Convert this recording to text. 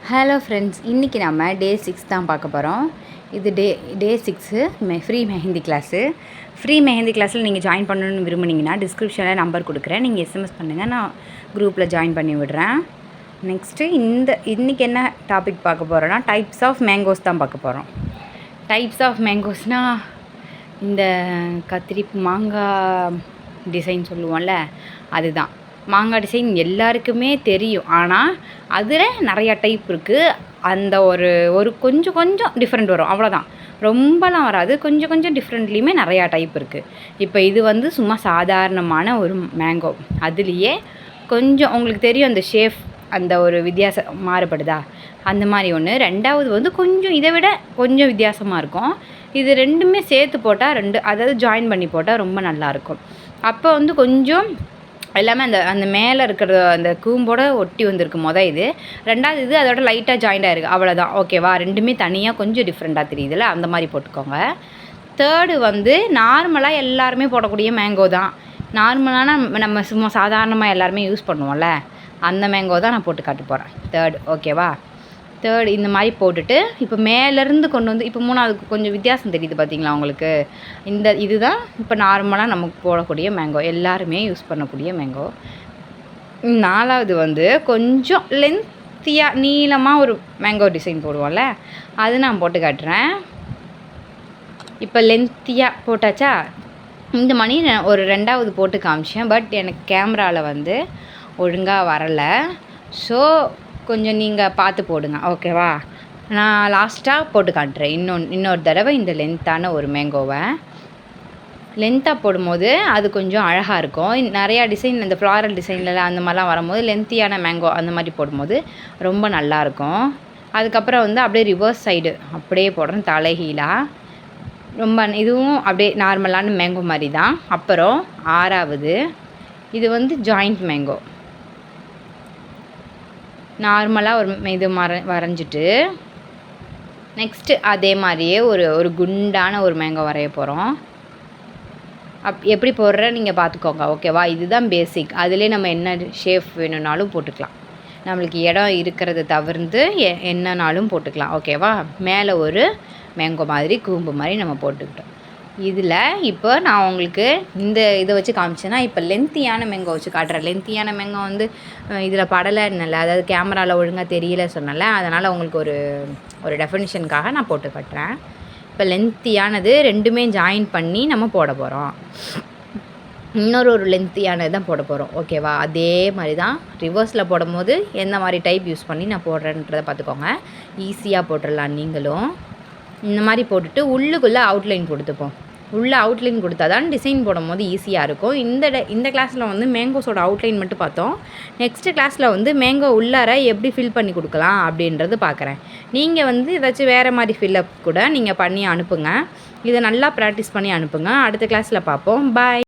Hello friends, இன்றைக்கி நம்ம டே 6 தான் பார்க்க போகிறோம். இது டே 6 free mehndi class. Free mehndi கிளாஸில் நீங்கள் ஜாயின் பண்ணணுன்னு விரும்புனீங்கன்னா டிஸ்கிரிப்ஷனில் நம்பர் கொடுக்குறேன். நீங்கள் எஸ்எம்எஸ் பண்ணுங்கள், நான் குரூப்பில் ஜாயின் பண்ணி விடுறேன். நெக்ஸ்ட்டு இன்றைக்கி என்ன டாபிக் பார்க்க போகிறோன்னா டைப்ஸ் ஆஃப் மேங்கோஸ் தான் பார்க்க போகிறோம். டைப்ஸ் ஆஃப் மேங்கோஸ்னால் இந்த மாங்காய் டிசைன் சொல்லுவோம்ல, அதுதான். மாங்காய் டிசைன் எல்லாருக்குமே தெரியும், ஆனால் அதில் நிறையா டைப் இருக்குது. அந்த ஒரு கொஞ்சம் டிஃப்ரெண்ட் வரும், அவ்வளோதான். ரொம்பலாம் வராது, கொஞ்சம் டிஃப்ரெண்ட்லேயுமே நிறையா டைப் இருக்குது. இப்போ இது சும்மா சாதாரணமான ஒரு மேங்கோ. அதுலேயே கொஞ்சம் உங்களுக்கு தெரியும் அந்த ஷேப், அந்த ஒரு வித்தியாசம் மாறுபடுதா, அந்த மாதிரி ஒன்று. ரெண்டாவது கொஞ்சம் இதை விட கொஞ்சம் வித்தியாசமாக இருக்கும். இது ரெண்டுமே சேர்த்து போட்டால் அதாவது ஜாயின் பண்ணி போட்டால் ரொம்ப நல்லாயிருக்கும். அப்போ கொஞ்சம் எல்லாமே அந்த மேலே இருக்கிற அந்த கூம்போட ஒட்டி வந்திருக்கு இது. ரெண்டாவது இது அதோட லைட்டாக ஜாயிண்டாக இருக்குது, அவ்வளோதான். ஓகேவா? ரெண்டுமே தனியாக கொஞ்சம் டிஃப்ரெண்ட்டாக தெரியுதுல்ல, அந்த மாதிரி போட்டுக்கோங்க. தேர்டு நார்மலாக எல்லாருமே போடக்கூடிய மேங்கோ தான். நார்மலான நம்ம சும்மா சாதாரணமாக எல்லாருமே யூஸ் பண்ணுவோம்ல, அந்த மேங்கோ தான் நான் போட்டு காட்ட போகிறேன். தேர்டு ஓகேவா? தேர்டு இந்த மாதிரி போட்டுட்டு இப்போ மேலேருந்து கொண்டு வந்து இப்போ மூணாவதுக்கு கொஞ்சம் வித்தியாசம் தெரியுது பார்த்தீங்களா உங்களுக்கு? இதுதான் இப்போ நார்மலாக நமக்கு போடக்கூடிய மேங்கோ, எல்லாருமே யூஸ் பண்ணக்கூடிய மேங்கோ. நாலாவது கொஞ்சம் லென்த்தியாக நீளமாக ஒரு மேங்கோ டிசைன் போடுவோம்ல, அது நான் போட்டு காட்டுறேன். இப்போ லென்த்தியாக போட்டாச்சா? இந்த மணி ஒரு ரெண்டாவது போட்டு காமிச்சேன், பட் எனக்கு கேமராவில் ஒழுங்காக வரலை. ஸோ கொஞ்சம் நீங்கள் பார்த்து போடுங்க, ஓகேவா? நான் லாஸ்ட்டாக போட்டு காட்டுறேன் இன்னொரு தடவை இந்த லென்த்தான ஒரு மேங்கோவை. லென்த்தாக போடும்போது அது கொஞ்சம் அழகாக இருக்கும். நிறையா டிசைன், இந்த ஃப்ளாரல் டிசைனில் அந்த மாதிரிலாம் வரும்போது லென்த்தியான மேங்கோ அந்த மாதிரி போடும்போது ரொம்ப நல்லாயிருக்கும். அதுக்கப்புறம் அப்படியே ரிவர்ஸ் சைடு அப்படியே போடுறேன், தலைகீழாக. ரொம்ப இதுவும் அப்படியே நார்மலான மேங்கோ மாதிரி தான். அப்புறம் ஆறாவது இது ஜாயிண்ட் மேங்கோ. நார்மலாக ஒரு இது வரைஞ்சிட்டு நெக்ஸ்ட்டு அதே மாதிரியே ஒரு குண்டான ஒரு மேங்கோ வரைய போகிறோம். எப்படி போடுற நீங்கள் பார்த்துக்கோங்க, ஓகேவா? இதுதான் பேசிக். அதிலே நம்ம என்ன ஷேப் வேணும்னாலும் போட்டுக்கலாம். நம்மளுக்கு இடம் இருக்கிறத தவிர்த்து என்னன்னாலும் போட்டுக்கலாம், ஓகேவா? மேலே ஒரு மேங்கோ மாதிரி கூம்பு மாதிரி நம்ம போட்டுக்கிட்டோம். இதில் இப்போ நான் உங்களுக்கு இதை வச்சு காமிச்சேன்னா, இப்போ லென்த்தியான மேங்கோ வச்சு காட்டுறேன். லென்த்தியான மேங்கோ இதில் படலைன்னல, அதாவது கேமராவில் ஒழுங்காக தெரியல சொன்னல, அதனால் உங்களுக்கு ஒரு டெஃபினிஷனுக்காக நான் போட்டு காட்டுறேன். இப்போ லென்த்தியானது ரெண்டுமே ஜாயின் பண்ணி நம்ம போட போகிறோம். இன்னொரு லென்த்தியானது தான் போட போகிறோம், ஓகேவா? அதே மாதிரி தான் ரிவர்ஸில் போடும்போது எந்த மாதிரி டைப் யூஸ் பண்ணி நான் போடுறேன்றதை பார்த்துக்கோங்க. ஈஸியாக போட்டுடலாம் நீங்களும். இந்த மாதிரி போட்டுட்டு உள்ளுக்குள்ளே அவுட்லைன் கொடுத்துப்போம். உள்ளே அவுட்லைன் கொடுத்தா தான் டிசைன் போடும்போது ஈஸியாக இருக்கும். இந்த கிளாஸில் மேங்கோஸோட அவுட்லைன் மட்டும் பார்த்தோம். நெக்ஸ்ட்டு கிளாஸில் மேங்கோ உள்ளார எப்படி ஃபில் பண்ணி கொடுக்கலாம் அப்படின்றது பார்க்குறேன். நீங்கள் ஏதாச்சும் வேறு மாதிரி ஃபில்லப் கூட நீங்கள் பண்ணி அனுப்புங்க. இதை நல்லா ப்ராக்டிஸ் பண்ணி அனுப்புங்க. அடுத்த கிளாஸில் பார்ப்போம். பாய்.